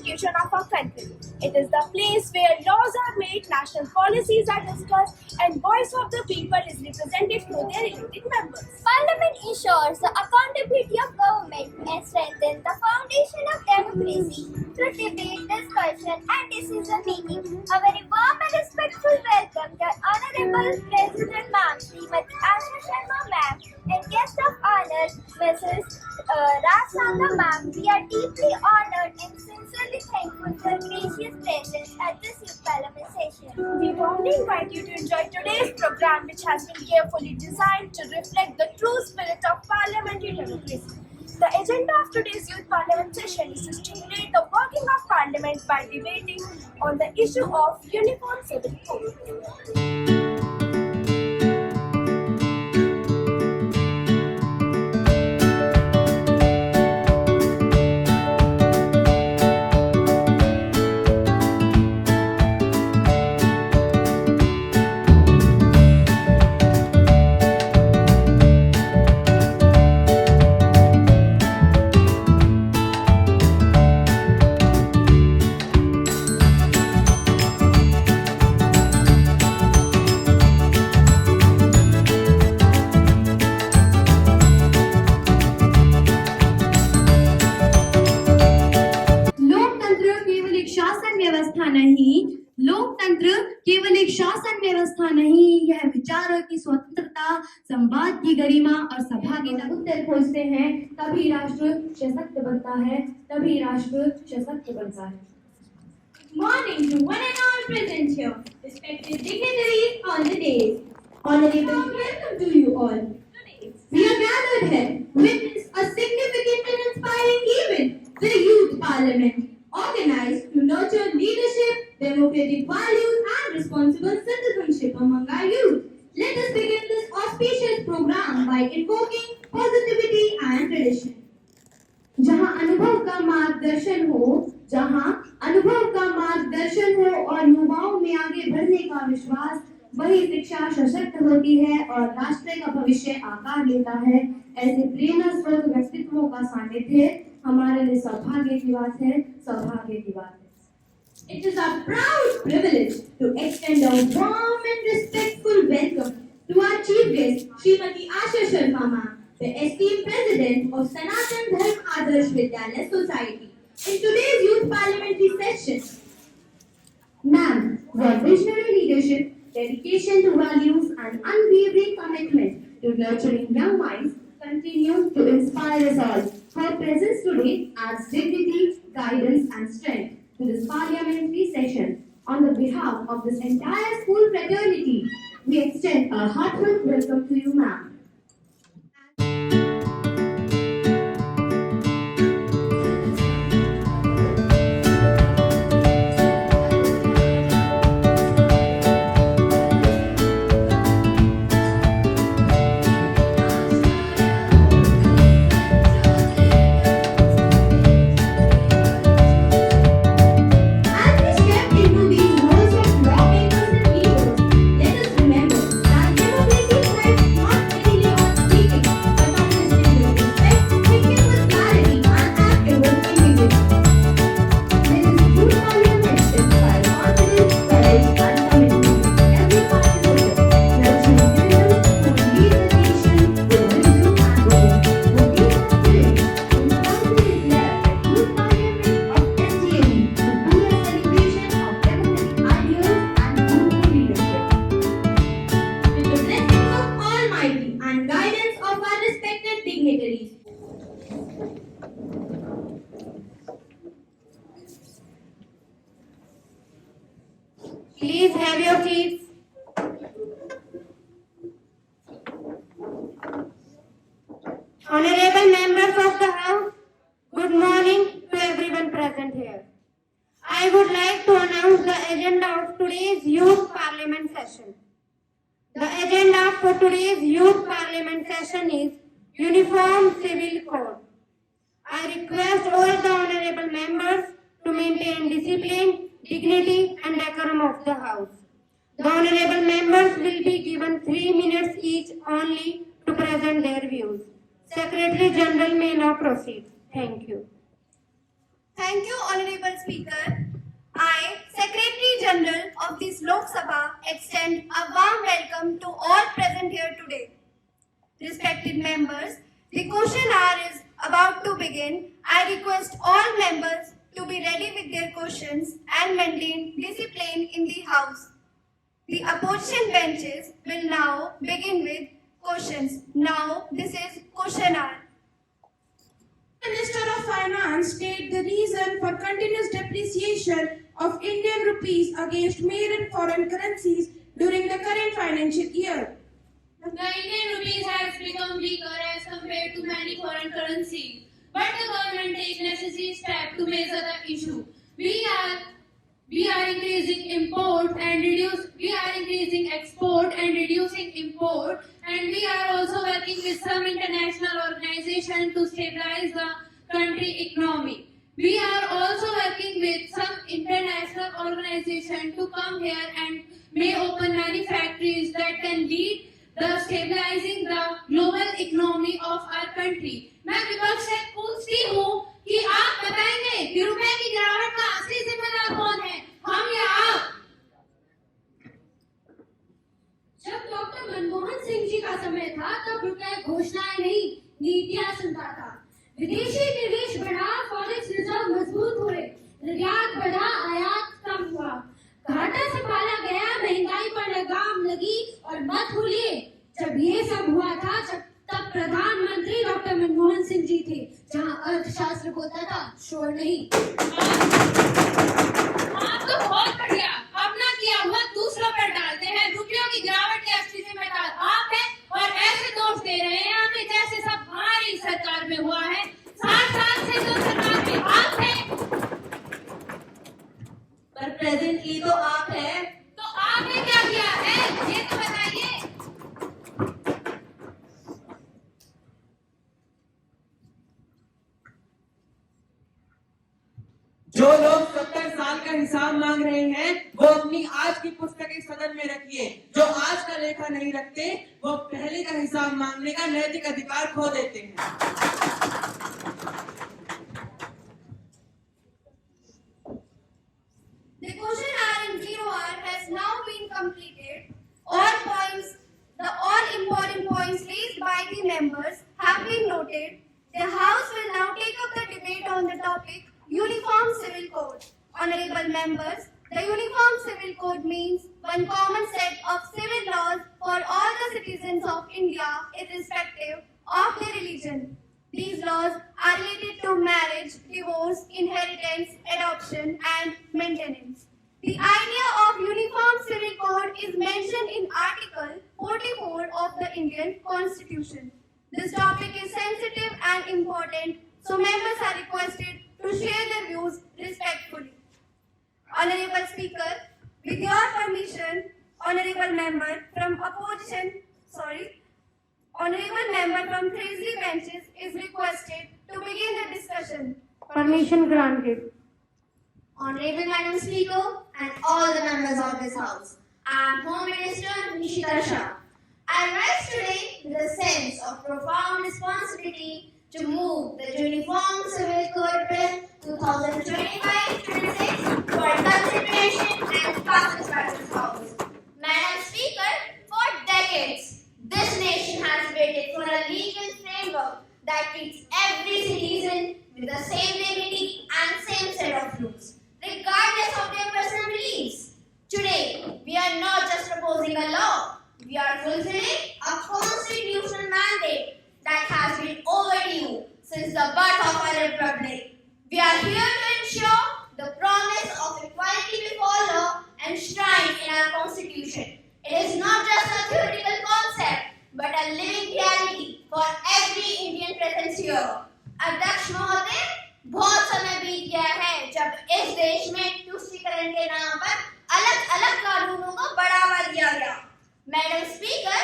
constitution of our country. It is the place where laws are made, national policies are discussed, and voice of the people is represented through their elected members. Parliament ensures the accountability of government and strengthens the foundation of democracy through debate, discussion, and decision making. A very warm and respectful welcome to Honorable President Ma'am Srimati Asha Sharma Ma'am and guest of honor Mrs. Rajnanda Ma'am. We are deeply honored and sincerely thankful for gracious presence at this youth parliament session. We warmly invite you to enjoy today's program, which has been carefully designed to reflect the true spirit of parliamentary democracy. The agenda of today's youth parliament session is to stimulate the working of parliament by debating on the issue of uniform civil code. लोकतंत्र केवल एक शासन व्यवस्था नहीं, यह विचारों की स्वतंत्रता, संवाद की गरिमा और सभा के उत्तर खोजते हैं, तभी राष्ट्र सशक्त बनता है, तभी राष्ट्र सशक्त बनता है। Morning to one and all present here, respected dignitaries on the dais. Honorable welcome to you all. We are gathered here to witness a significant and inspiring event, the Youth Parliament, organized to nurture leadership, democratic values and responsible citizenship among our youth. Let us begin this auspicious program by invoking positivity and tradition. जहाँ अनुभव का मार्गदर्शन हो और युवाओं में आगे बढ़ने का विश्वास, वही शिक्षा सशक्त होती है और राष्ट्र का भविष्य आकार लेता है। ऐसे प्रेरणास्पद व्यक्तित्वों का सानिध्य हमारे लिए सौभाग्य की बात है। It is our proud privilege to extend a warm and respectful welcome to our chief guest, Srimati Asha Sharma Ma'am, the esteemed president of Sanatan Dharm Adarsh Vidyalaya Society. In today's youth parliamentary session, Ma'am, your visionary leadership, dedication to values and unwavering commitment to nurturing young minds continue to inspire us all. Her presence today adds dignity, guidance and strength to this parliamentary session. On the behalf of this entire school fraternity, we extend a heartfelt welcome to you, ma'am. Please have your seats. Honorable members of the House, good morning to everyone present here. I would like to announce the agenda of today's Youth Parliament session. The agenda for today's Youth Parliament session is Uniform Civil Code. I request all the honorable members to maintain discipline, dignity and decorum of the House. The honorable members will be given 3 minutes each only to present their views. Secretary General may now proceed. Thank you. Thank you, Honorable Speaker. I, Secretary General of this Lok Sabha, extend a warm welcome to all present here today. Respected members, the question hour is about to begin. I request all members to be ready with their questions and maintain discipline in the House. The opposition benches will now begin with questions. Now, this is question hour. Minister of Finance state the reason for continuous depreciation of Indian rupees against major foreign currencies during the current financial year. The Indian rupees has become weaker as compared to many foreign currencies, but the government takes necessary steps to measure the issue. We are increasing import and increasing export and reducing import, and we are also working with some international organizations to stabilize the country economy. We are also working with some international organizations to come here and may open many factories that can lead the stabilizing the global economy of our country. मैं विपक्ष से पूछती हूँ कि आप बताएंगे कि रुपए की गिरावट का असली जिम्मेदार कौन है, हम या आप? जब डॉक्टर मनमोहन सिंह जी का समय था तब रुपए घोषणाएं नहीं नीतियां सुनता था। विदेशी निवेश बढ़ा, फॉरेक्स रिजर्व मजबूत हुए, निर्यात बढ़ा, आयात कम हुआ, घाटा संभाला गया, महंगाई पर लगाम लगी। और मत भूलिए जब ये सब हुआ था तब प्रधानमंत्री डॉक्टर मनमोहन सिंह जी थे, जहां अर्थशास्त्र होता था, शोर नहीं। आप तो बहुत बढ़िया अपना किया हुआ दूसरों पर डालते हैं। रुपयों की गिरावट के असली जिम्मेदार आप हैं और ऐसे दोष दे रहे हैं हमें जैसे सब हमारी सरकार में हुआ है। 60 साल से तो सरकार में आप हैं, पर प्रेजेंटली तो आप हैं। तो आपने क्या किया है ये तो बताइए। जो लोग 70 साल का हिसाब मांग रहे हैं वो अपनी आज की पुस्तकें सदन में रखिए। जो आज का लेखा नहीं रखते वो पहले का हिसाब मांगने का नैतिक अधिकार खो देते हैं। The question hour in 0 hour has now been completed. All important points raised by the members have been noted. The House will now take up the debate on the topic Uniform Civil Code. Honorable members, the Uniform Civil Code means one common set of civil laws for all the citizens of India, irrespective of their religion. These laws are related to marriage, divorce, inheritance, adoption, and maintenance. The idea of Uniform Civil Code is mentioned in Article 44 of the Indian Constitution. This topic is sensitive and important, so members are requested to share their views respectfully. Honorable Speaker, with your permission, Honorable Member from Honorable Member from Treasury benches is requested to begin the discussion. Permission granted. Honorable Madam Speaker and all the members of this House, I am Home Minister Nishita Shah. I rise today with a sense of profound responsibility to move the Uniform Civil Code Bill 2025-26 for consideration and passage by this House. Madam Speaker, for decades, this nation has waited for a legal framework that treats every citizen with the same dignity and same set of rules, regardless of their personal beliefs. Today, we are not just proposing a law, we are fulfilling a constitutional mandate that has been overdue since the birth of our republic. We are here to ensure the promise of equality before law enshrined in our constitution. It is not just a theoretical concept, but a living reality for every Indian present here. अध्यक्ष महोदय, बहुत समय बीत गया है जब इस देश में तुष्टीकरण के नाम पर अलग-अलग कानूनों को बढ़ावा दिया गया. Madam Speaker,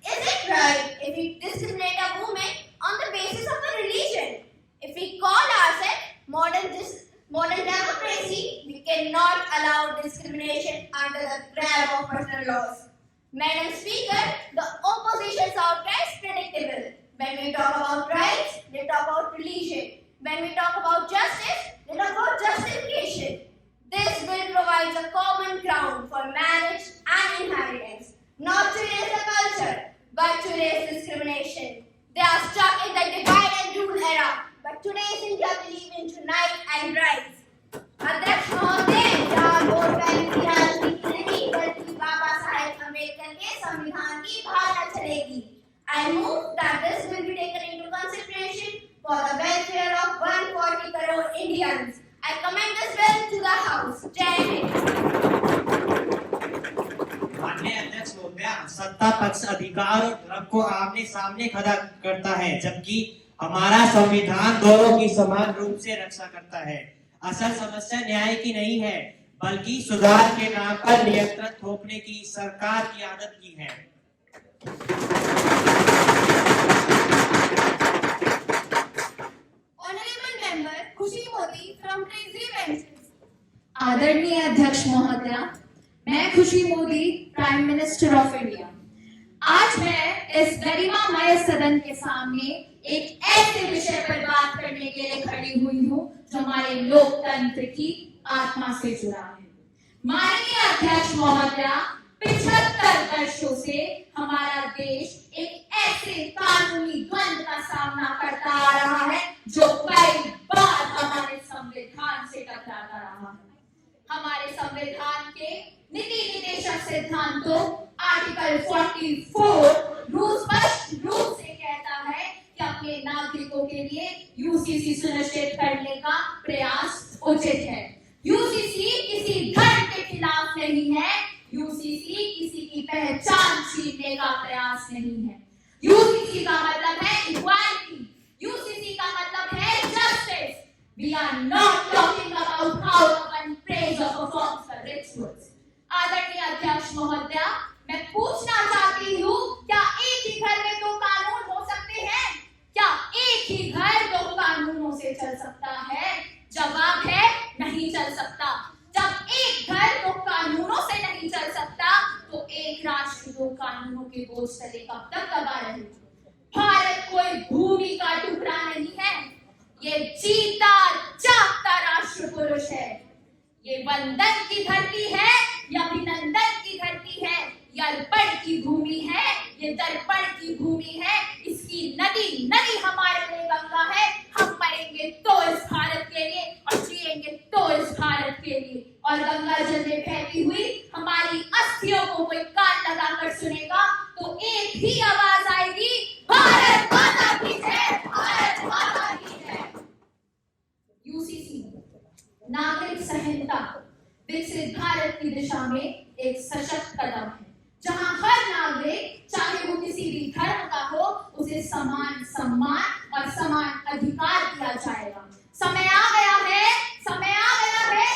is it right if we discriminate a woman on the basis of a religion? If we call ourselves modern democracy, we cannot allow discrimination under the grab of personal laws. Madam Speaker, the opposition's outcry is predictable. When we talk about rights, they talk about religion. When we talk about justice, then about justification. This bill provides a common ground for marriage and inheritance, not to raise the culture, but to raise discrimination. They are stuck in the divide and rule era, but today's India believes in unite and rise. अध्यक्ष महोदय, जहाँ vote bank की राजनीति नहीं बल्कि बाबा साहेब अम्बेडकर के संविधान की भावना चलेगी. I move that this will be taken into consideration for the welfare of 140 crore Indians. I commend this bill to the House. Jai Hind. माननीय अध्यक्ष महोदया, सत्ता पक्ष अधिकार और धर्म को आमने सामने खड़ा करता है, जबकि हमारा संविधान दोनों की समान रूप से रक्षा करता है. असल समस्या न्याय की नहीं है, बल्कि सुधार के नाम पर नियंत्रण थोपने की सरकार की आदत की है. Honorable member Khushi Modi from Treasury Benches. आदरणीय अध्यक्ष महोदया, मैं खुशी Modi, prime minister of India, आज मैं इस गरिमामय सदन के सामने एक ऐसे विषय पर बात करने के लिए खड़ी हुई हूँ जो हमारे लोकतंत्र की आत्मा से जुड़ा है. माननीय अध्यक्ष महोदया, 75 वर्षों से हमारा देश एक ऐसे कानूनी द्वंद का सामना करता आ रहा है जो कई बार हमारे संविधान से टकराता रहा है. हमारे संविधान के नीति निर्देशक सिद्धांतों आर्टिकल 44 स्पष्ट रूप से कहता है कि अपने नागरिकों के लिए यूसीसी सुनिश्चित करने का प्रयास उचित है. यूसीसी किसी धर्म के खिलाफ नहीं है, यूसीसी किसी की पहचान छीनने का प्रयास नहीं है. यूसीसी का मतलब है इक्वालिटी, यूसीसी का मतलब है justice. We are not talking about how one prays or performs the rituals. आदरणीय अध्यक्ष महोदया, मैं पूछना चाहती हूँ, क्या एक ही घर में दो कानून हो सकते हैं? क्या एक ही घर दो कानूनों से चल सकता है? जवाब है नहीं चल सकता. जब एक घर दो कानूनों से नहीं चल सकता, तो एक राष्ट्र दो कानूनों के बोझ तले कब तक दबा रहेगा? भारत कोई भूमि का टुकड़ा नहीं है, ये जीता जागता राष्ट्र पुरुष है. ये वंदन की धरती है या अभिनंदन की धरती है, ये अर्पण की भूमि है, ये दर्पण की भूमि है. इसकी नदी नदी हमारे लिए गंगा है. हम मरेंगे तो इस भारत के लिए और जिएंगे तो इस भारत के लिए. और गंगा जल में बहती हुई हमारी अस्थियों को कोई कान लगाकर सुनेगा तो एक ही आवाज आएगी, भारत माता की जय, भारत माता की जय. यूसीसी नागरिक संहिता विकसित भारत की दिशा में एक सशक्त कदम है, जहां हर नागरिक, चाहे वो किसी भी धर्म का हो, उसे समान सम्मान और समान अधिकार दिया जाएगा. समय आ गया है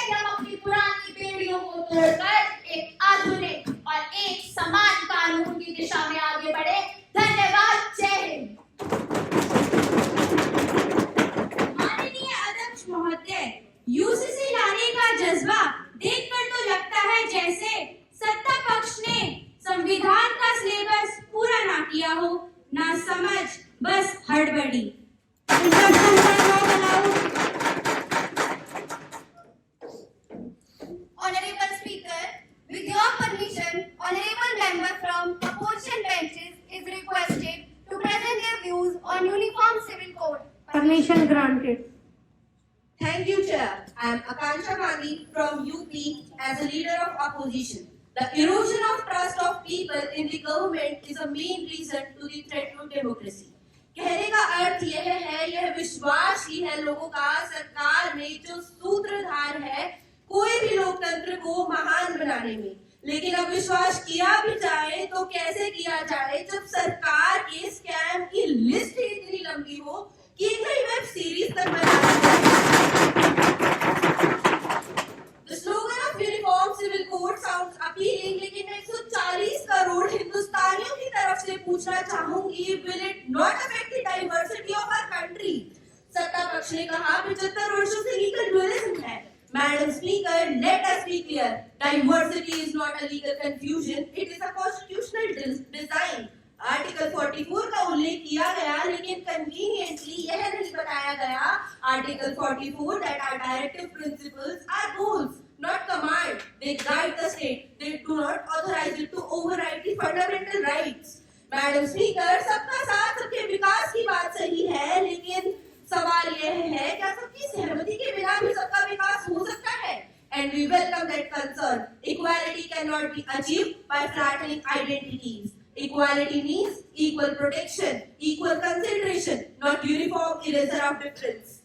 कि हम अपनी पुरानी बेड़ियों को तोड़कर एक आधुनिक और एक समान कानून की दिशा में आगे बढ़े. धन्यवाद. जय हिंद. माननीय अध्यक्ष महोदय, यूसीसी लाने का जज्बा देखकर तो लगता है जैसे सत्ता पक्ष ने संविधान का सिलेबस पूरा ना किया हो, ना समझ, बस हड़बड़ी. Honorable Speaker, with your permission, honorable member from opposition benches is requested to present their views on Uniform Civil Code. Permission granted. Thank you, Chair. I am Akansha Gandhi from UP as a leader of opposition. The erosion of trust of people in the government is a main reason to the threat to democracy. कहने का अर्थ यह है, यह विश्वास ही है लोगों का सरकार में जो सूत्रधार है कोई भी लोकतंत्र को महान बनाने में. लेकिन अब विश्वास किया भी जाए तो कैसे किया जाए जब सरकार के स्कैम की लिस्ट ही इतनी लंबी हो कि नई वेब सीरीज तक बना है. The slogan of Uniform Civil Code sounds appealing, लेकिन मैं 140 करोड़ हिंदुस्तानियों की तरफ से पूछना चाहूंगी, will it not affect the diversity of our country? सत्ता पक्ष ने कहा 75 वर्षों से लीगल ड्यूअलिज्म है. Madam Speaker, let us be clear. Diversity is not a legal confusion. It is a constitutional design. Article 44 का उल्लेख किया गया, लेकिन कन्वीनियंटली यह नहीं बताया गया article 44 that our directive principles are rules, not command. They guide the state. They do not authorize it to override the fundamental rights. Madam speaker, सबका साथ सबके विकास की बात सही है, लेकिन सवाल यह है क्या सबकी सहमति के बिना भी सबका विकास हो सकता है? And we welcome that concern. Equality cannot be achieved by flattening identities. Equality means equal protection, equal consideration, not uniform eraser of difference.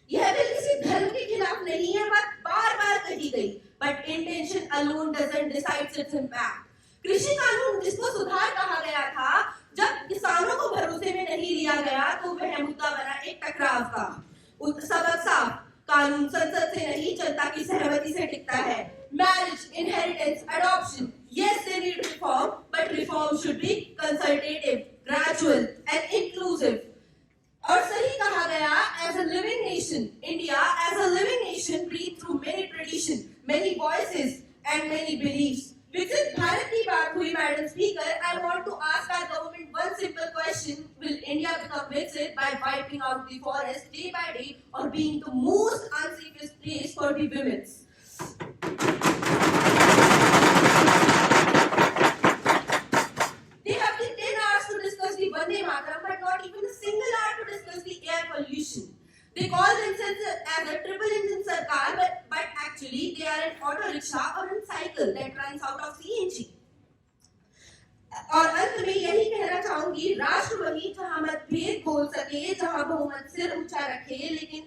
यह बिल किसी धर्म के खिलाफ नहीं है, बात बार-बार कही गई, but intention alone doesn't decide its impact. कृषि कानून जिसको सुधार कहा गया था, जब किसानों को भरोसे में नहीं लिया गया तो वह मुद्दा बना एक टकराव का। सबक साफ, कानून संसद से नहीं जनता की सहमति से टिकता है। Marriage, inheritance, adoption, yes they need reform, but reform should be consultative, gradual and inclusive. और सही कहा गया, as a living nation, India as a living nation breathes through many traditions, many voices and many beliefs. विकसित भारत की बात हुई madam speaker, I want to ask our government one simple question: Will India become Viksit by wiping out the forest day by day or being the most unsafest place for the women? They have the 10 hours to discuss the Vande Mataram, but not even a single hour to discuss the air pollution. They call themselves as a triple engine sarkar, but actually they are an auto rickshaw or a cycle that runs out of CNG. और अंत में यही कहना चाहूंगी, राष्ट्र वही जहां मतभेद बोल सके, जहां बहुमत सिर ऊंचा रखे, लेकिन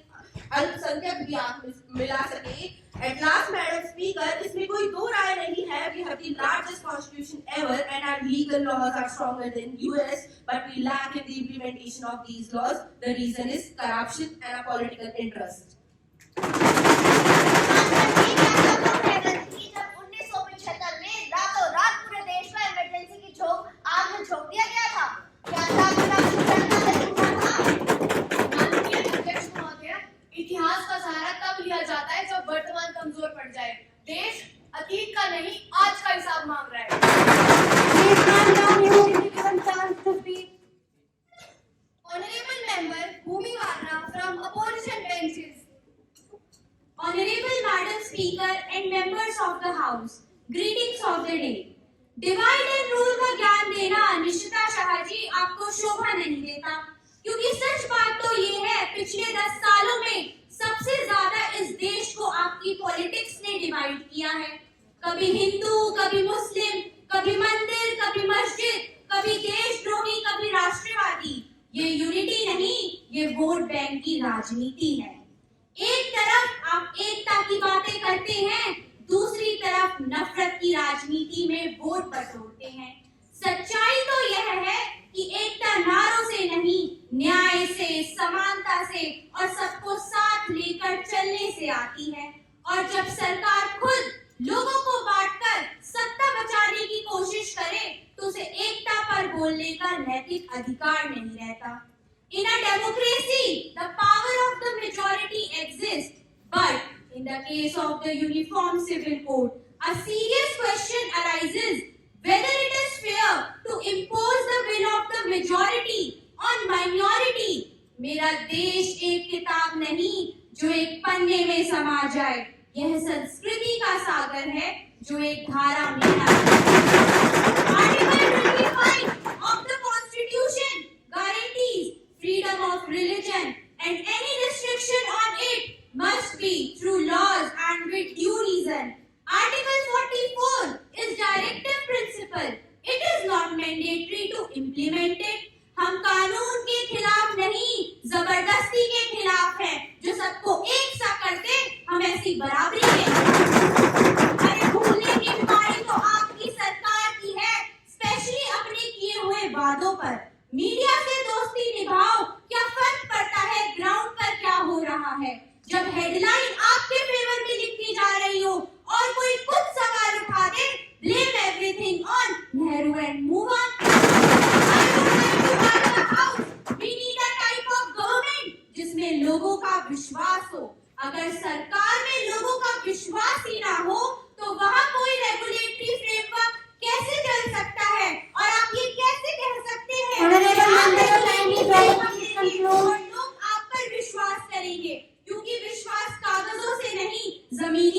अल्पसंख्यक भी आंख मिला सके। At last, Madam Speaker, इसमें कोई दो राय नहीं है। We have the largest constitution ever, and our legal laws are stronger than US, but we lack in the implementation of these laws. The reason is corruption and a political interest. जब 1975 में रातों रात पूरे देश में emergency की झोंक आग में झोंक दिया गया था, क्या इतिहास का सहारा तब लिया जाता है जब वर्तमान कमजोर पड़ जाए। देश अतीत का नहीं आज का हिसाब मांग रहा है। Honorable member Bhumi Varna from opposition benches. Honorable Madam Speaker and members of the House, greetings of the day. Divide and rule का ज्ञान देना निशिता शाह जी आपको शोभा नहीं देता, क्योंकि सच बात तो ये है पिछले 10 सालों में सबसे ज्यादा इस देश को आपकी पॉलिटिक्स ने डिवाइड किया है। कभी हिंदू, कभी मुस्लिम, कभी मंदिर, कभी मस्जिद, कभी देशद्रोही, कभी राष्ट्रवादी। ये यूनिटी नहीं, ये वोट बैंक की राजनीति है। एक तरफ आप एकता की बातें करते हैं, दूसरी तरफ नफरत की राजनीति में वोट बटोरते हैं। सच्चाई तो यह है कि एकता नारों से नहीं, न्याय से, समानता से और सबको साथ लेकर चलने से आती है। और जब सरकार खुद लोगों को बांटकर सत्ता बचाने की कोशिश करे तो उसे एकता पर बोलने का नैतिक अधिकार नहीं रहता। In a democracy, the power of the majority exists, but in the case of the Uniform Civil Code, a serious question arises whether it is fair to impose the will of the majority on minority. मेरा देश एक किताब नहीं जो एक पन्ने में समा जाए, यह संस्कृति का सागर है जो एक धारा में Article 25 of the Constitution guarantees freedom of religion, and any restriction on it must be through laws and with due reason. Article 44 is directive principle. It is not mandatory to implement it. हम कानून के खिलाफ नहीं, जबरदस्ती के खिलाफ हैं, जो सबको एक सा करते हम ऐसी बराबरी के। अरे भूलने की बीमारी तो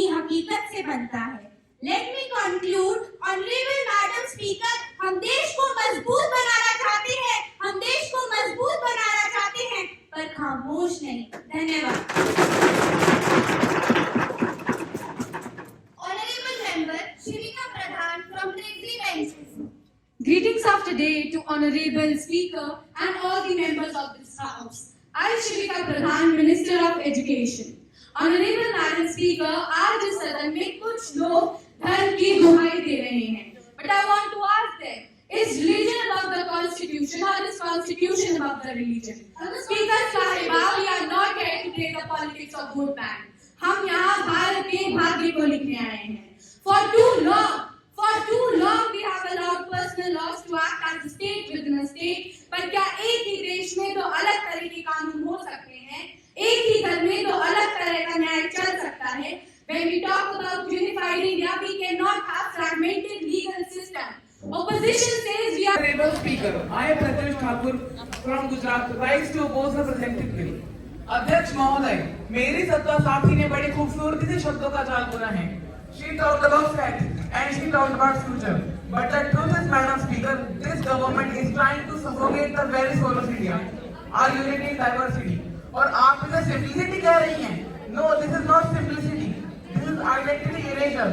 अपनी हकीकत से बनता है। Let me conclude, Honorable Madam Speaker, हम देश को मजबूत बनाना चाहते हैं, हम देश को मजबूत बनाना चाहते हैं, पर खामोश नहीं। धन्यवाद। Honorable Member Shivika Pradhan from Treasury Benches. Greetings of today to Honorable Speaker and all the members of this House. I, Shivika Pradhan, Minister of Education. Honorable Madam Speaker, आज इस सदन में कुछ लोग धर्म की दुहाई दे रहे हैं. But I want to ask them, is religion above the Constitution or is Constitution above the religion? Speaker Sahiba, we are not here to play the politics of vote bank. हम यहाँ भारत के भाग्य को लिखने आए हैं. For too long we have allowed personal laws to act as a state within a state. पर क्या एक ही देश में दो अलग तरह के कानून हो सकते हैं? एक ही घर में दो अलग तरह का न्याय चल सकता है? When we talk about unified India, we cannot have fragmented legal system. Opposition says we are. Honorable Speaker, I, Prakash Thakur from Gujarat, rise to oppose the presented bill. अध्यक्ष महोदय, मेरी सत्ता साथी ने बड़ी खूबसूरती से शब्दों का जाल बुना है. She talked about fact and she talked about future. But the truth is, Madam Speaker, this government is trying to suffocate the very soul of India, our unity in diversity. और आप इसे simplicity कह रही हैं? No, this is not simplicity. This is identity erasure.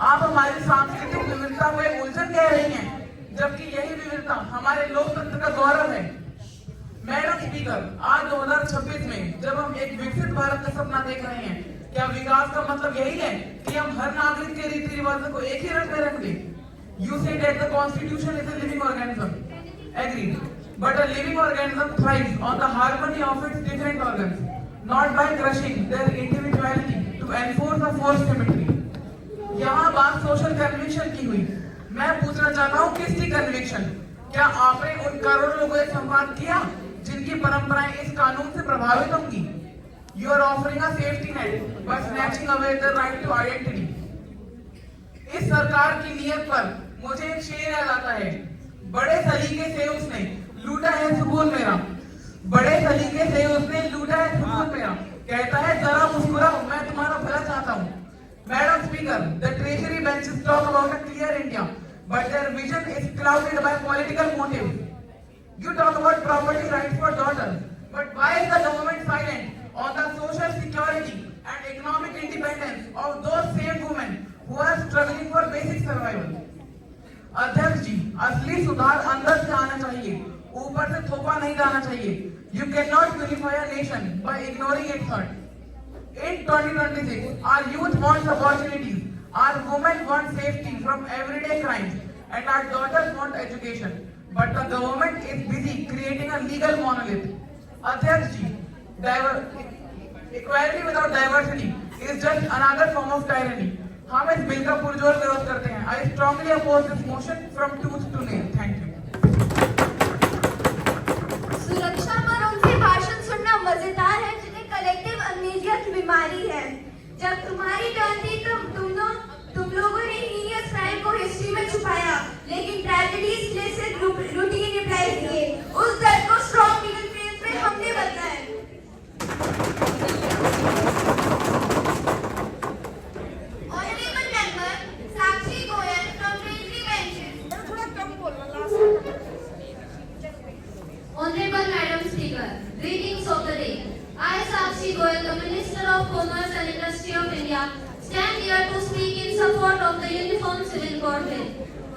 आप हमारी सांस्कृतिक विविधता को एक उलझन कह रही हैं, जबकि यही विविधता हमारे लोकतंत्र का गौरव है. मैडम स्पीकर, आज 2026 में जब हम एक विकसित भारत का सपना देख रहे हैं, क्या विकास का मतलब यही है कि हम हर नागरिक के रीति रिवाजों को एक ही रंग में रख दें? You say that the Constitution is a living organism. Agreed. But a living organism thrives on the harmony of its different organs, not by crushing their individuality to enforce a forced symmetry. यहाँ बात social conviction की हुई. मैं पूछना चाहता हूँ, किसकी conviction? क्या आपने उन करोड़ों लोगों से संवाद किया जिनकी परंपराएं इस कानून से प्रभावित होंगी? You are offering a safety net by snatching away the right to identity. इस सरकार की नीयत पर मुझे एक शेर याद आता है. बड़े सलीके से उसने लूटा है सुकून मेरा. बड़े सलीके से उसने लूटा है सुकून मेरा. कहता है जरा मुस्कुराओ, मैं तुम्हारा भला चाहता हूँ. Madam Speaker, the Treasury benches talk about a clear India, but their vision is clouded by political motives. You talk about property rights for daughters, but why is the government silent on the social security and economic independence of those same women who are struggling for basic survival? अध्यक्ष जी, असली सुधार अंदर से आना चाहिए, ऊपर से थोपा नहीं जाना चाहिए. You cannot unify a nation by ignoring its hurt. In 2026, our youth wants opportunities, our women want safety from everyday crimes, and our daughters want education. But the government is busy creating a legal monolith. Adhyaksh ji, equality without diversity is just another form of tyranny. हम इस bill का पुरजोर विरोध करते हैं. I strongly oppose this motion from tooth to nail. Thank you. सुरक्षा पर उनसे भाषण सुनना मजेदार है जिन्हें कलेक्टिव अमनेशिया की बीमारी है. जब तुम्हारी टर्न थी तुम लोगों ने हीनियस क्राइम को हिस्ट्री में छुपाया, लेकिन ट्रेजेडीज जैसे रूटीन रिप्लाई दिए. उस दर्द को स्ट्रॉन्ग लीगल फ्रेम पे हमने बदला है. Honorable Member Sakshi Goyal from Treasury Benches. थोड़ा कम बोलना. Honorable Madam Speaker, greetings of the day. I, Sakshi Goyal, the Minister of Commerce and Industry of India, stand here to speak in support of the Uniform Civil Code Bill.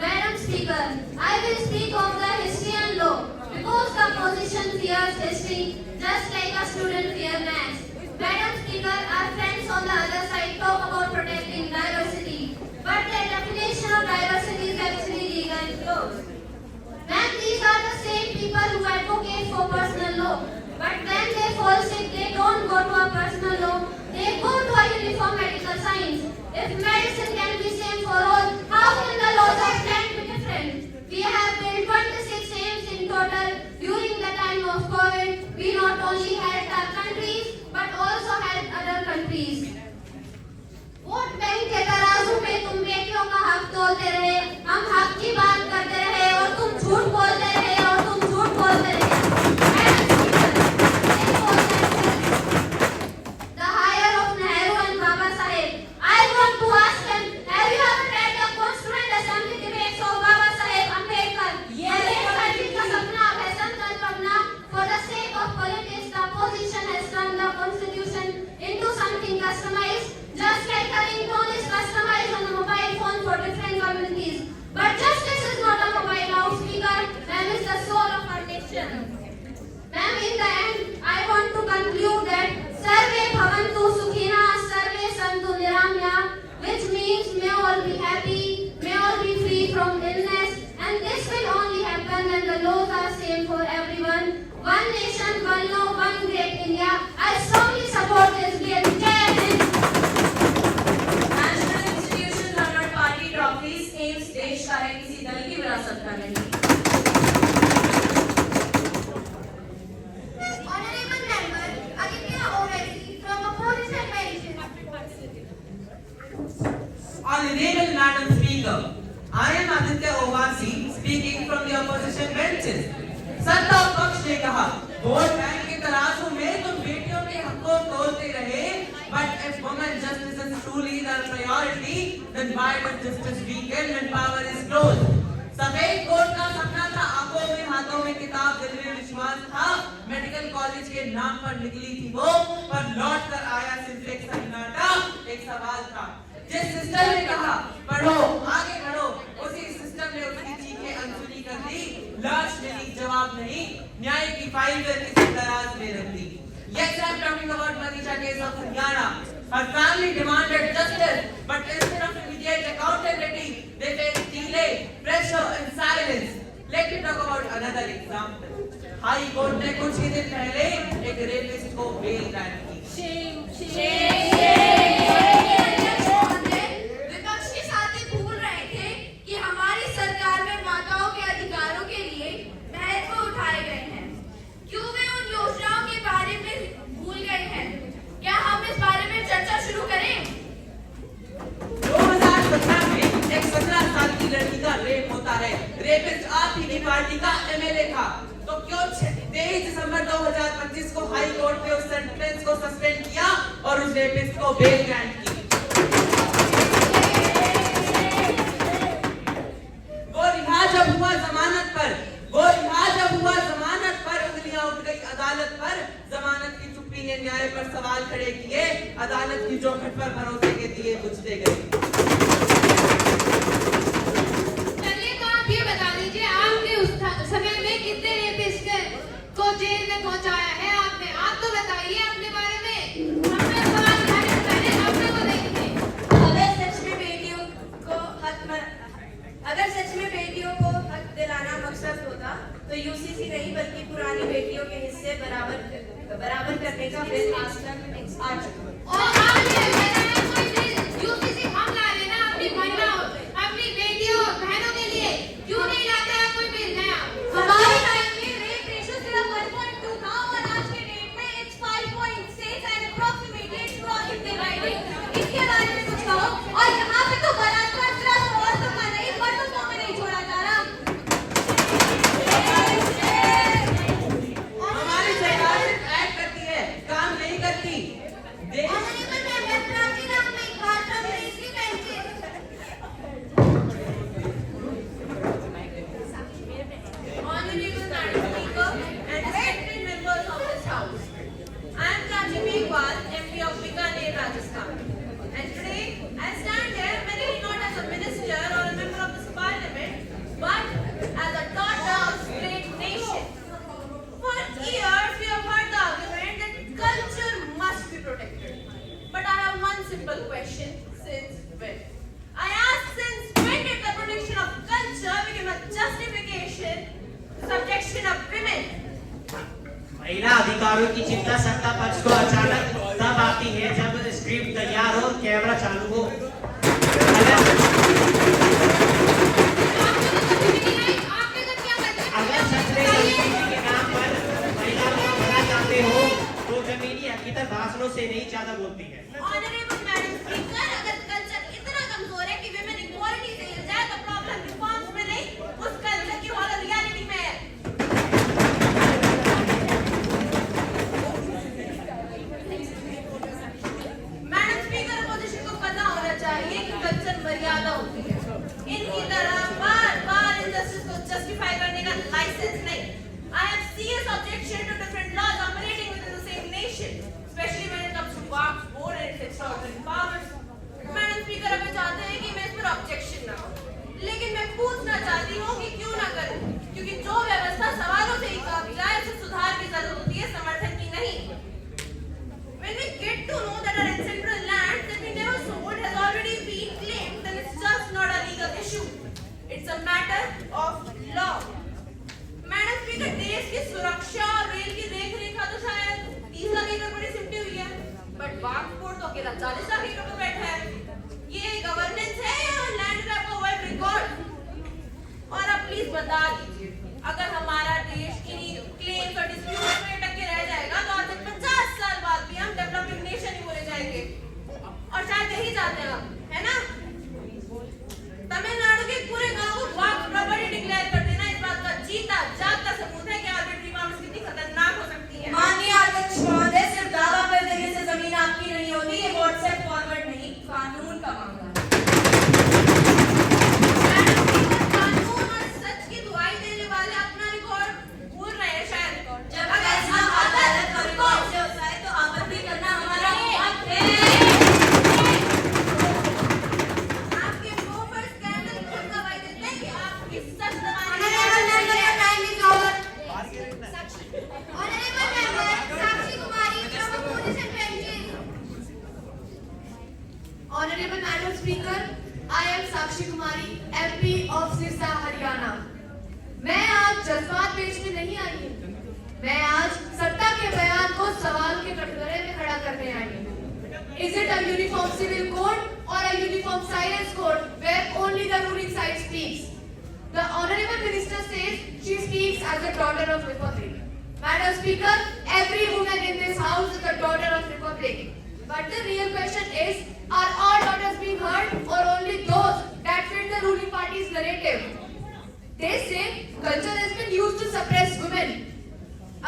Madam Speaker, I will speak of the history and law because the opposition fears history just like a student fears maths. Madam Speaker, our friends on the other side talk about protecting diversity, but their definition of diversity is actually legal and closed. And these are the same people who advocate for personal law. But when they fall sick, they don't go to a personal law. They go to a uniform medical science. If medicine can be same for all, how can the laws of land be different? We have built 26 aims in total during the time of COVID. We not only helped our countries, but also helped other countries. Vote bank के तराजू पे तुम बेटियों का हक तोलते रहे, हम हक की बात करते रहे और तुम झूठ बोलते रहे और तुम झूठ बोलते रहे. The hire of Nehru and Baba Saheb, Honorable Madam Speaker, I am Aditya Ovasi speaking from the opposition benches. सत्ता पक्ष ने कहा वोट बैंक के तराजू में तुम बेटियों के हक को तोलते रहे, but if women justice is truly the priority, then why would justice weaken when power is close? सफेद कोट का सपना था, आंखों में हाथों में किताब, दिल में विश्वास था, मेडिकल कॉलेज के नाम पर निकली थी वो, पर लौट कर आया सिर्फ एक सन्नाटा, एक सवाल था। जिस सिस्टम ने कहा पढ़ो आगे बढ़ो, उसी सिस्टम ने उसकी चीखें अनसुनी कर दी, लाश मिली जवाब नहीं, न्याय की फाइल कर किसी दराज में रख दी। Yes, I'm talking about Manisha case of Haryana. Her family demanded justice, but instead of immediate accountability, they faced delay, pressure, and silence. Let me talk about another example. High Court ने कुछ ही दिन पहले एक rapist को bell grant की। विपक्षी साथी भूल रहे थे कि हमारी सरकार में माताओं के अधिकारों के लिए महत्व उठाए गए हैं। क्यों वे उन योजनाओं के बारे में भूल गए हैं? क्या हम इस बारे में चर्चा शुरू करें? 2017 में एक 17 साल की लड़की का रेप होता है। रेपिस्ट आप ही की पार्टी का एमएलए था, तो क्यों 23 दिसंबर 2025 को हाई कोर्ट ने उस सेंटेंस को सस्पेंड किया और उस रेपिस्ट को बेल ग्रांट की? वो रिहा जब हुआ जमानत पर, उंगलियां उठ गई अदालत पर, जमानत की चुप्पी ने न्याय पर सवाल खड़े किए, अदालत की चौखट पर भरोसे के दिए बुझते गए। चलिए तो आप ये बता दीजिए, आपके उस समय में कितने रेपिस्ट को जेल में पहुंचाया है आपने? आप तो बताइए अपने बारे में। हमने सवाल पहले आपने को देखिए। अगर सच में बेटियों को हक दिलाना मकसद होता तो यूसीसी नहीं बल्कि पुरानी बेटियों के हिस्से बराबर करने का बिल आज तक आ चुका। और आप ये बताइए, कोई बिल यूसीसी हम ला लेना अपनी महिलाओं, अपनी बेटियों, बहनों के लिए, क्यों नहीं लाते आप कोई बिल नया? हमारे टाइम में रेप रेशियो सिर्फ 1.2 था और आज के डेट में it's 5.6 and approximately it's not divided। इसके बारे में कुछ कहो। और यहाँ पे तो बलात्कार सिर्फ औरतों का नहीं, मर्दों को भी नहीं छोड़ा जा रहा। हमारी सरकार एक्ट करती है, काम नहीं करती। Honorable Member Pranjit Kumar from Raising Benches. Honorable Madam Speaker and respected members of this House, I am Pranjit Kumar, MP of Bikaner, Rajasthan. And today I stand here mainly not as a minister or a member of this parliament, but as a daughter of this great nation. For years we have heard the argument that culture must be protected. But I have one simple question: since when? I ask, since when did the protection of culture become a justification to subjection of women? महिला अधिकारों की चिंता सत्ता पक्ष को अचानक तब आती है जब स्क्रिप्ट तैयार हो, कैमरा चालू हो। अगर सच में संस्कृति के नाम पर महिलाओं को मना चाहते हो तो जमीनी हकीकत भाषणों से नहीं ज्यादा बोलती है। Honorable Madam Speaker, अगर कल्चर इतना कमजोर है कि women equality से हिल जाए तो प्रॉब्लम रिफॉर्म्स में नहीं, उस कल्चर की हालत रियलिटी में है। मैडम स्पीकर, अपोजिशन को पता होना चाहिए कि कल्चर मर्यादा होती है। इनकी तरह बार-बार इनजस्टिस को जस्टिफाई करने का लाइसेंस नहीं। I have serious objection to different laws operating within the same nation, especially when it comes to Waqf board and its extraordinary powers. Madam speaker, अब चाहते हैं कि मैं इस पर ऑब्जेक्शन ना हो, लेकिन मैं पूछना चाहती हूँ कि क्यों ना करूँ, क्योंकि जो व्यवस्था सवालों से ही काफी जाए उसे सुधार की जरूरत होती है, समर्थन की नहीं। When we get to know that our ancestral land that we never sold has already been claimed, then it's just not a legal issue. It's a matter of law. Madam speaker, देश की सुरक्षा और rail की देखरेख तो शायद 30 लाख एकड़ बड़ी सिमटी हुई है, बट वक्फ बोर्ड तो अकेला 40 लाख एकड़ पर बैठा है। ये I am Sakshi Kumari, MP of Sirsa, Haryana. मैं आज जज्बात बेचने नहीं आई हूँ। मैं आज सत्ता के बयान को सवाल के कटघरे में खड़ा करने आई हूँ। Is it a uniform civil code or a uniform silence code where only the ruling side speaks? The Honorable Minister says she speaks as a daughter of Republic. Madam Speaker, every woman in this house is a daughter of Republic. But the real question is, are all daughters being heard or only those that fit the ruling party's narrative? They say culture has been used to suppress women.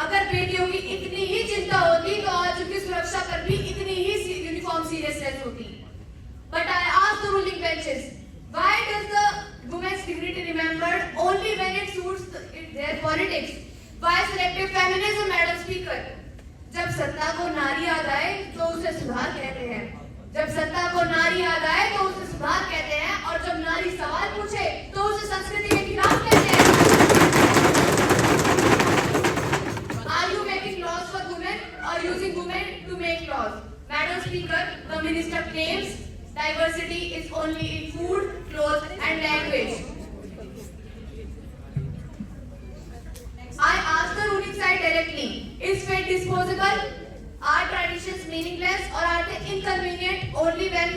अगर बेटियों की इतनी ही चिंता होती तो आज उनकी सुरक्षा पर भी इतनी ही यूनिफॉर्म सीरियसनेस होती. But I ask the ruling benches, why does the women's dignity remembered only when it suits their politics? Why selective feminism, Madam Speaker? जब सत्ता को नारी याद आए तो उसे सुधार कहते हैं. जब सत्ता को नारी याद आए तो उसे सुधार कहते हैं और जब नारी सवाल पूछे तो उसे संस्कृति के खिलाफ कहते हैं. Are you making laws for women or using women to make laws? Madam Speaker, the minister claims diversity is only in food, clothes and language. I ask the ruling side directly, is fate disposable? Are traditions meaningless or are they inconvenient only when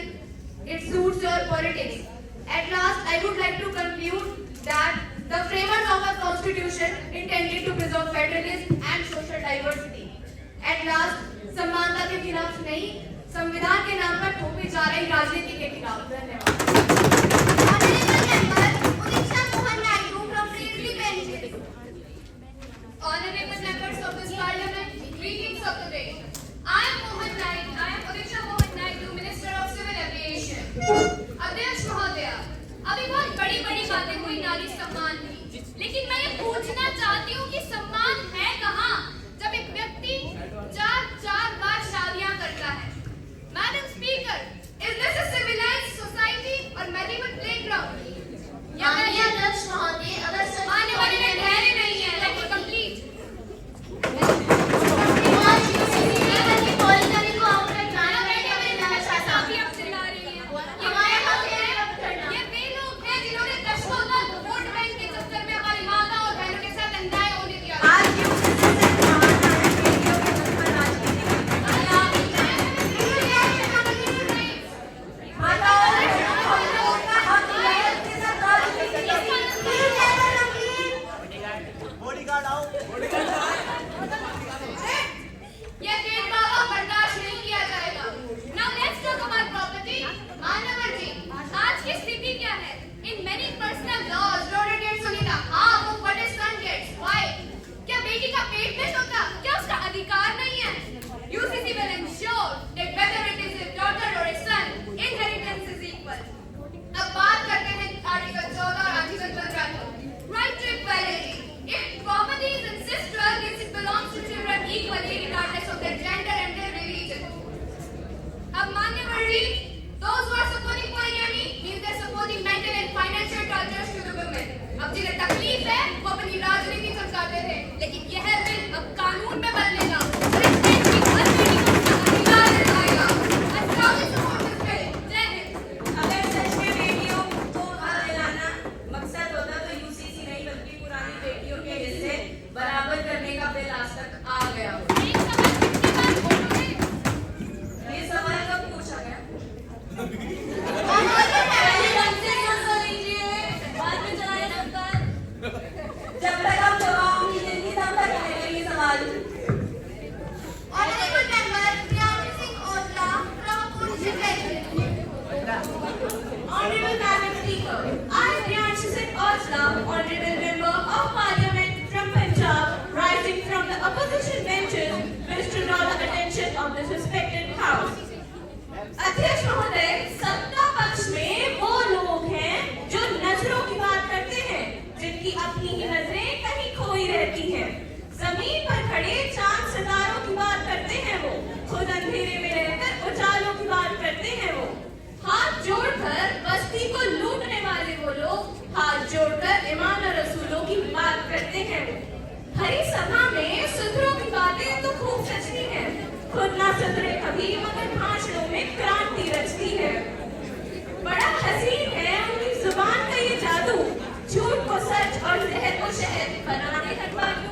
it suits your politics? At last, I would like to conclude that the framers of our constitution intended to preserve federalism and social diversity. At last, समानता के खिलाफ नहीं, संविधान के नाम पर थोपी जा रही राजनीति के खिलाफ. धन्यवाद. Honorable members of this parliament, greetings of the day. I am Mohan Naik. I am Udiksha Mohan Naik, Minister of Civil Aviation. अध्यक्ष महोदय, अभी बहुत बड़ी बातें हुई नारी सम्मान की, लेकिन मैं ये पूछना चाहती हूँ कि सम्मान है कहाँ जब एक व्यक्ति चार बार शादियाँ करता है. Madam Speaker, is this a civilized society or medieval playground? अध्यक्ष महोदय, अगर आने वाले में ठहरे नहीं है, let me complete. अब जिन्हें तकलीफ है वो अपनी राजनीति चमकाते थे, लेकिन यह बिल अब कानून में बदलेगा और इस देश की हर बेटी को अधिकार दिलाएगा. I strongly support this bill. जय हिंद. अगर सच में बेटियों को हक दिलाना मकसद होता तो यूसीसी नहीं बल्कि पुरानी बेटियों के हिस्से बराबर करने का बिल आज तक आ गया होता. ये सवाल कब पूछा गया? जब तक हम जवाब नहीं देंगे तब तक आएगा ये सवाल. Honorable member Priyanshi Singh Aujla from Opposition Legislature. Honorable Madam Speaker, I, Priyanshi Singh Aujla, Honorable Member of Parliament from Punjab, rising from the opposition benches, wish to draw the attention of this respected House. अध्यक्ष महोदय, सत्ता पक्ष में वो लोग हैं जो नजरों की बात करते हैं, जिनकी अपनी ही नजरें कहीं खोई रहती हैं. जमीन पर खड़े चांद सितारों की बात करते हैं वो, खुद अंधेरे में रहकर उजालों की बात करते हैं वो. हाथ जोड़कर बस्ती को लूटने वाले वो लोग, हाथ जोड़कर ईमान और रसूलों की बात करते हैं वो. हरी सभा में सुधरों की बातें तो खूब सचती हैं, खुद ना सुधरे कभी मगर भाषणों में क्रांति रचती है. बड़ा हसीन है झूठ को सच और जहर को शहर बनाने हटवाइयों।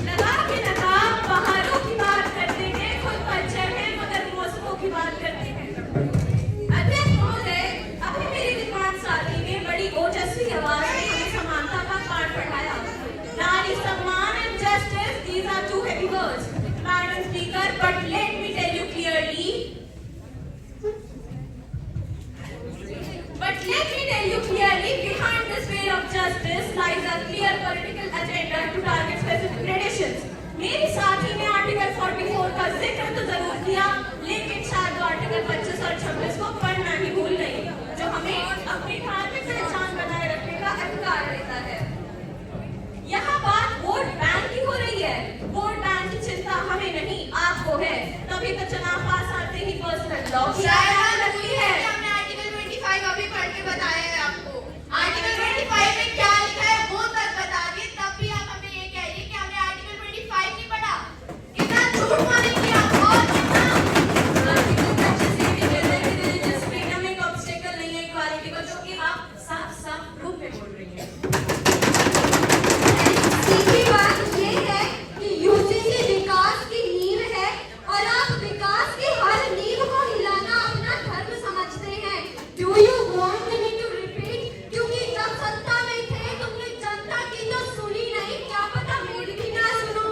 लगा के नकाब पहाड़ों की बात करते हैं, खुद पर चढ़े मगर मौसमों की बात करते हैं। अध्यक्ष महोदय, अभी मेरी विद्वान साथी ने बड़ी ओजस्वी आवाज में हमें समानता का पाठ पढ़ाया। नारी सम्मान and justice, these are two heavy words. Madam Speaker, but let me tell you clearly. Behind this veil of justice lies a clear political agenda to target specific traditions. मेरी साथी ने आर्टिकल 44 का जिक्र तो जरूर किया, लेकिन शायद वो आर्टिकल 25 और 26 को पढ़ना ही भूल गई, जो हमें अपनी धार्मिक पहचान बनाए रखने का अधिकार देता है। यहाँ बात वोट बैंक की हो रही है। वोट बैंक की चिंता हमें नहीं, आपको है। तभी तो चुनाव पास आते ही पर्सनल लॉ की आयत लगती है। हमने आर्टिकल 25 अभी पढ़ के बताया है आपको। आर्टिकल 25 में क्या लिखा है वो तक बता दिए, तब भी आप हमें ये कह रही है कि हमने आर्टिकल 25 नहीं पढ़ा। कितना झूठ मारेंगे आप और कितना। आर्टिकल 25 से भी कहते हैं कि रिलीजियस फ्रीडम एक ऑब्स्टेकल नहीं है इक्वालिटी को, जो कि आप साफ रूप में बोल रही हैं। सीधी बात ये है कि यूजीसी विकास की नींव है और आप विकास की हर नींव को हिलाना अपना धर्म समझते हैं। Do you want me to repeat? क्योंकि जब सत्ता में थे तुमने जनता की तो सुनी नहीं, क्या पता मेरी भी ना सुनो।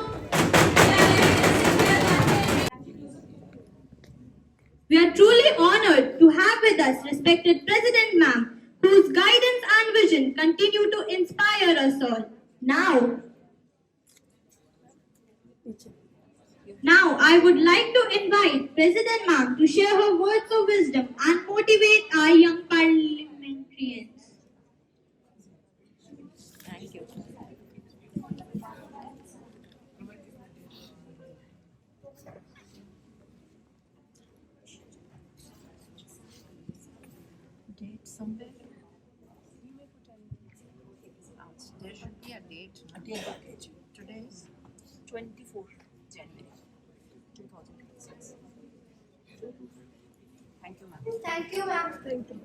We are truly honored to have with us respected President Ma'am, whose guidance and vision continue to inspire us all. Now, I would like to invite President Ma'am to share her words of wisdom and motivate our young parliamentarians. Thank you. Date somewhere? There should be a date. Today is 24 January 2026. Thank you, ma'am. Thank you, ma'am. Thank you.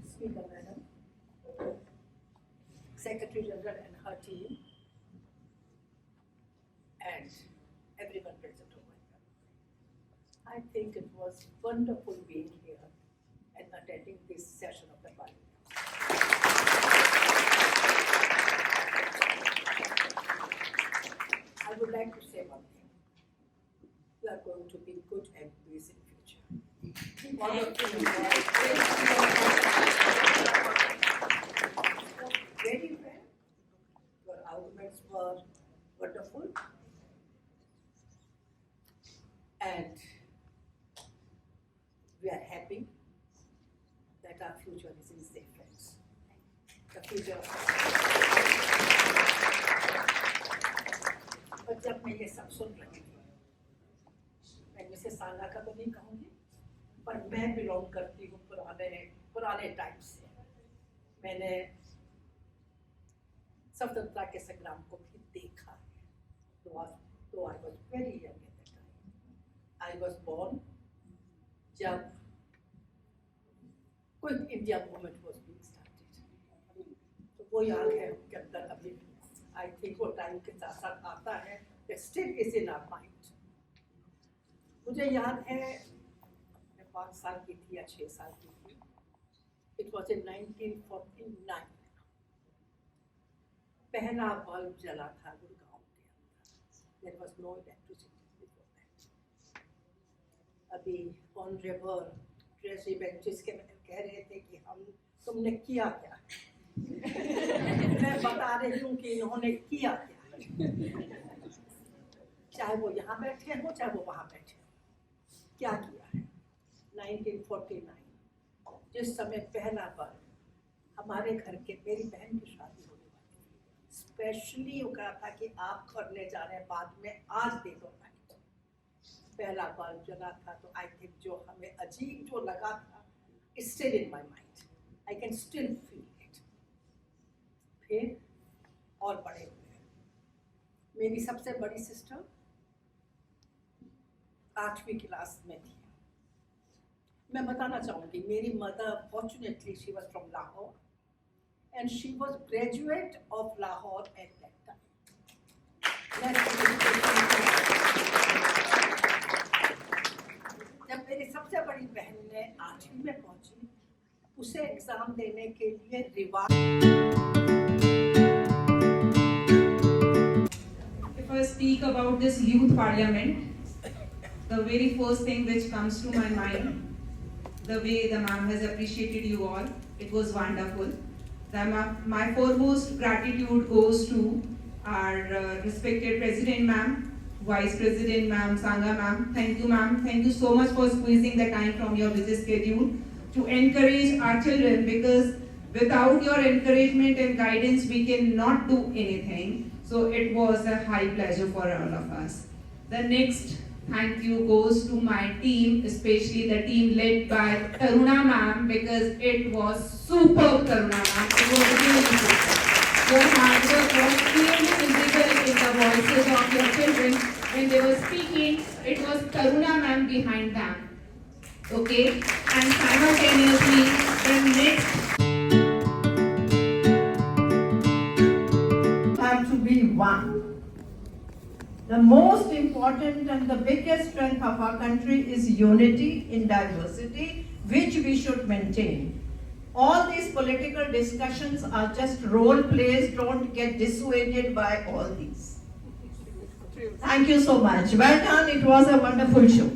Speaker Madam, Secretary General and her team, and everyone present over here. I think it was wonderful being here and attending this session of the Parliament. I would like to say one thing. We are going to be good MPs in future. All of you very well. Your arguments were wonderful. And we are happy that our future is in safe hands. The future of पर जब मैं ये सब सुन रही थी, मैं Mrs साला का तो नहीं कहूँगी, पर मैं बिलोंग करती हूँ पुराने टाइम से। मैंने स्वतंत्रता के संग्राम को भी देखा है। तो I was very young at that time. I was born जब quit India movement was being started. तो वो याद है उनके अंदर अभी I think वो टाइम के साथ साथ आता है, it still is in our mind. मुझे याद है मैं 5 साल की थी या 6 साल की थी. It was in 1949. पहला बल्ब जला था गुड़गांव के अंदर. There was no electricity before that. अभी ऑनरेबल ट्रेसी बेंचेस के कह रहे थे कि तुमने किया क्या. मैं बता रही हूँ कि इन्होंने किया क्या. चाहे वो यहाँ बैठे हो चाहे वो वहाँ बैठे हो, क्या किया है. 1949 जिस समय पहला बार हमारे घर के मेरी बहन की शादी होने वाली थी, स्पेशली वो कहा था कि आप करने जा रहे हैं बाद में, आज दे दो लाइट. पहला बल्ब जला था तो आई थिंक जो हमें अजीब जो लगा था, still in my mind, I can still feel it. फिर और बड़े हुए. मेरी सबसे बड़ी सिस्टर 8वीं क्लास में थी। मैं बताना चाहूँगी, मेरी mother fortunately she was from Lahore and she was graduate of Lahore at that time. जब मेरी सबसे बड़ी बहन ने 8वीं में पहुंची, उसे एग्जाम देने के लिए If I speak about this youth parliament, the very first thing which comes to my mind, the way the ma'am has appreciated you all, it was wonderful. My foremost gratitude goes to our respected President ma'am, Vice President ma'am, Sangha ma'am. Thank you ma'am. Thank you so much for squeezing the time from your busy schedule to encourage our children, because without your encouragement and guidance we cannot do anything. So it was a high pleasure for all of us. The next thank you goes to my team, especially the team led by Taruna ma'am, because it was superb, Taruna ma'am. It was really super. Your hard work was clearly visible in the voices of your children when they were speaking. It was Taruna ma'am behind them. Okay, and simultaneously the next have to be one. The most important and the biggest strength of our country is unity in diversity, which we should maintain. All these political discussions are just role plays. Don't get dissuaded by all these. Thank you so much. Well done. It was a wonderful show.